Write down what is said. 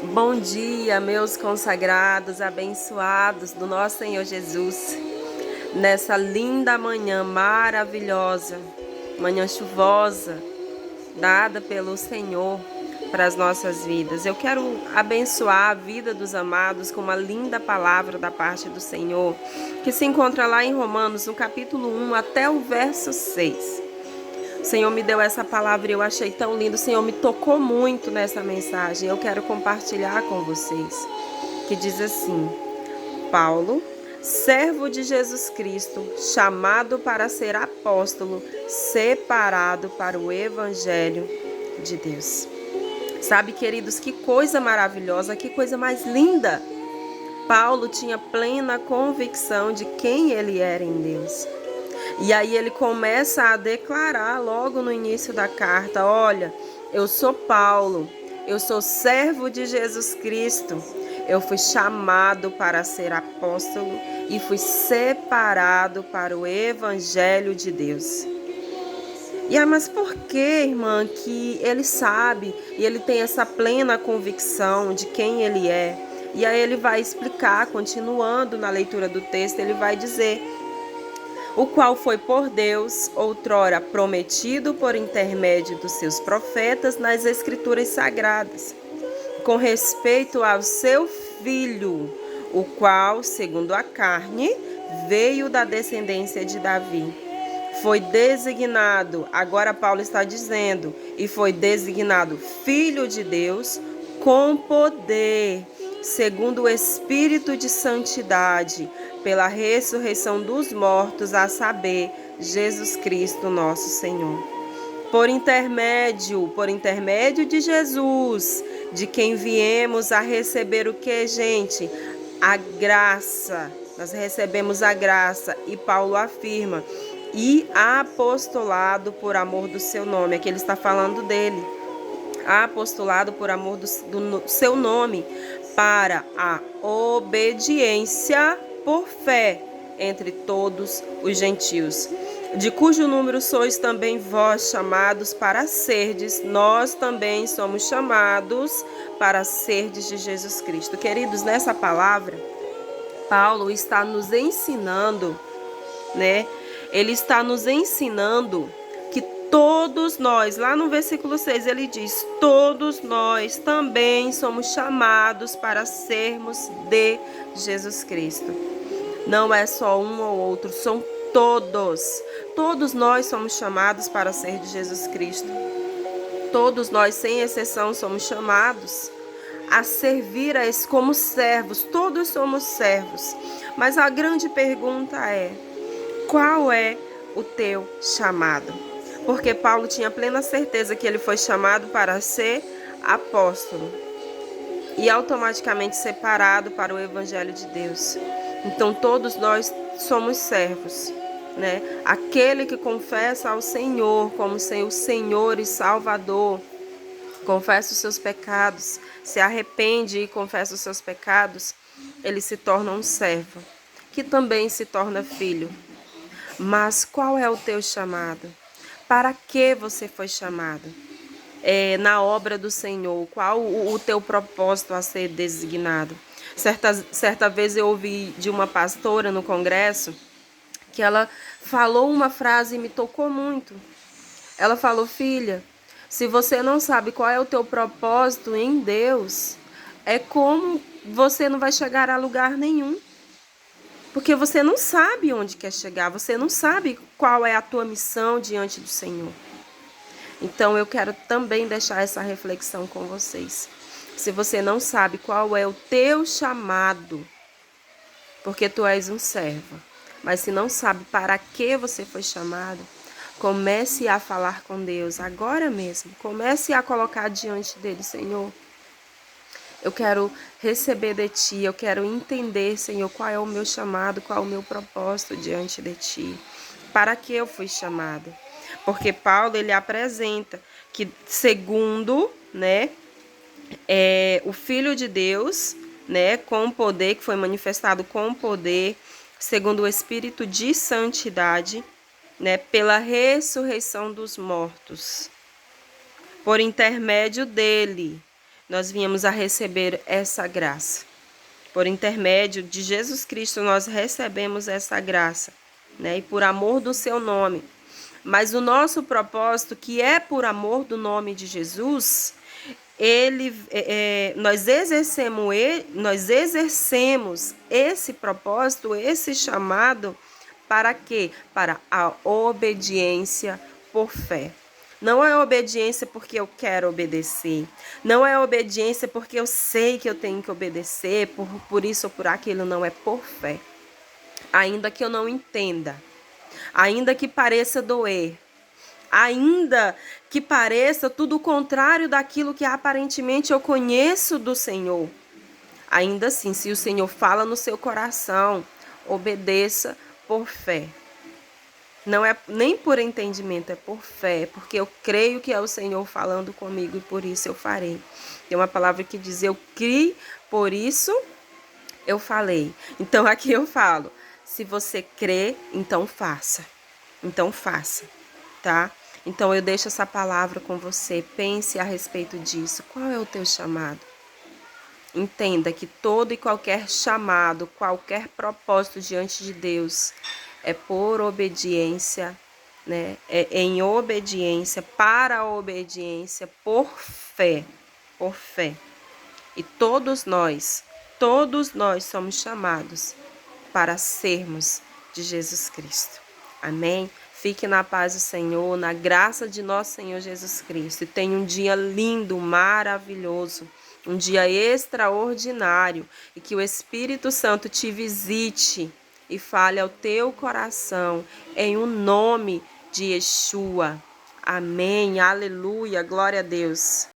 Bom dia, meus consagrados, abençoados do nosso Senhor Jesus. Nessa linda manhã maravilhosa, manhã chuvosa, dada pelo Senhor para as nossas vidas. Eu quero abençoar a vida dos amados com uma linda palavra da parte do Senhor, que se encontra lá em Romanos, no capítulo 1 até o verso 6. O Senhor me deu essa palavra e eu achei tão lindo. O Senhor me tocou muito nessa mensagem. Eu quero compartilhar com vocês. Que diz assim: Paulo, servo de Jesus Cristo, chamado para ser apóstolo, separado para o Evangelho de Deus. Sabe, queridos, que coisa maravilhosa, que coisa mais linda. Paulo tinha plena convicção de quem ele era em Deus. E aí ele começa a declarar logo no início da carta: olha, eu sou Paulo, eu sou servo de Jesus Cristo, eu fui chamado para ser apóstolo e fui separado para o Evangelho de Deus. Mas por que, irmã, que ele sabe e ele tem essa plena convicção de quem ele é? E aí ele vai explicar, continuando na leitura do texto, ele vai dizer: o qual foi por Deus outrora prometido por intermédio dos seus profetas nas Escrituras Sagradas, com respeito ao seu Filho, o qual, segundo a carne, veio da descendência de Davi. Foi designado, agora Paulo está dizendo, e foi designado Filho de Deus com poder, segundo o Espírito de Santidade, pela ressurreição dos mortos, a saber, Jesus Cristo nosso Senhor. Por intermédio de Jesus, de quem viemos a receber o que, gente? A graça. Nós recebemos a graça, e Paulo afirma, e apostolado por amor do seu nome. Aqui ele está falando dele. Apostolado por amor do seu nome, para a obediência por fé entre todos os gentios, de cujo número sois também vós chamados para serdes. Nós também somos chamados para serdes de Jesus Cristo. Queridos, nessa palavra, Paulo está nos ensinando, né? Ele está nos ensinando que todos nós, lá no versículo 6, ele diz: todos nós também somos chamados para sermos de Jesus Cristo. Não é só um ou outro, são todos. Todos nós somos chamados para ser de Jesus Cristo. Todos nós, sem exceção, somos chamados a servir a esse como servos. Todos somos servos. Mas a grande pergunta é: qual é o teu chamado? Porque Paulo tinha plena certeza que ele foi chamado para ser apóstolo e automaticamente separado para o Evangelho de Deus. Então todos nós somos servos, né? Aquele que confessa ao Senhor como seu Senhor e Salvador, confessa os seus pecados, se arrepende e confessa os seus pecados, ele se torna um servo, que também se torna filho. Mas qual é o teu chamado? Para que você foi chamado? Na obra do Senhor, qual o teu propósito a ser designado? Certa vez eu ouvi de uma pastora no congresso que ela falou uma frase e me tocou muito. Ela falou: filha, se você não sabe qual é o teu propósito em Deus, é como você não vai chegar a lugar nenhum. Porque você não sabe onde quer chegar, você não sabe qual é a tua missão diante do Senhor. Então eu quero também deixar essa reflexão com vocês. Se você não sabe qual é o teu chamado, porque tu és um servo, mas se não sabe para que você foi chamado, comece a falar com Deus agora mesmo. Comece a colocar diante dele: Senhor, eu quero receber de ti, eu quero entender, Senhor, qual é o meu chamado, qual é o meu propósito diante de ti. Para que eu fui chamado? Porque Paulo, ele apresenta que segundo, né, o Filho de Deus, né, com poder, que foi manifestado com poder, segundo o Espírito de Santidade, né, pela ressurreição dos mortos, por intermédio dele, nós viemos a receber essa graça. Por intermédio de Jesus Cristo, nós recebemos essa graça, né? E por amor do seu nome. Mas o nosso propósito, que é por amor do nome de Jesus, nós exercemos esse propósito, esse chamado, para quê? Para a obediência por fé. Não é obediência porque eu quero obedecer. Não é obediência porque eu sei que eu tenho que obedecer, por isso ou por aquilo. Não, é por fé. Ainda que eu não entenda, ainda que pareça doer, ainda que pareça tudo o contrário daquilo que aparentemente eu conheço do Senhor. Ainda assim, se o Senhor fala no seu coração, obedeça por fé. Não é nem por entendimento, é por fé, porque eu creio que é o Senhor falando comigo e por isso eu farei. Tem uma palavra que diz: eu criei, por isso eu falei. Então aqui eu falo: se você crê, então faça. Então faça, tá? Então eu deixo essa palavra com você. Pense a respeito disso. Qual é o teu chamado? Entenda que todo e qualquer chamado, qualquer propósito diante de Deus é por obediência, né? É em obediência, para a obediência, por fé, por fé. E todos nós somos chamados para sermos de Jesus Cristo. Amém? Fique na paz do Senhor, na graça de nosso Senhor Jesus Cristo. E tenha um dia lindo, maravilhoso, um dia extraordinário. E que o Espírito Santo te visite e fale ao teu coração, em o nome de Yeshua. Amém, aleluia, glória a Deus.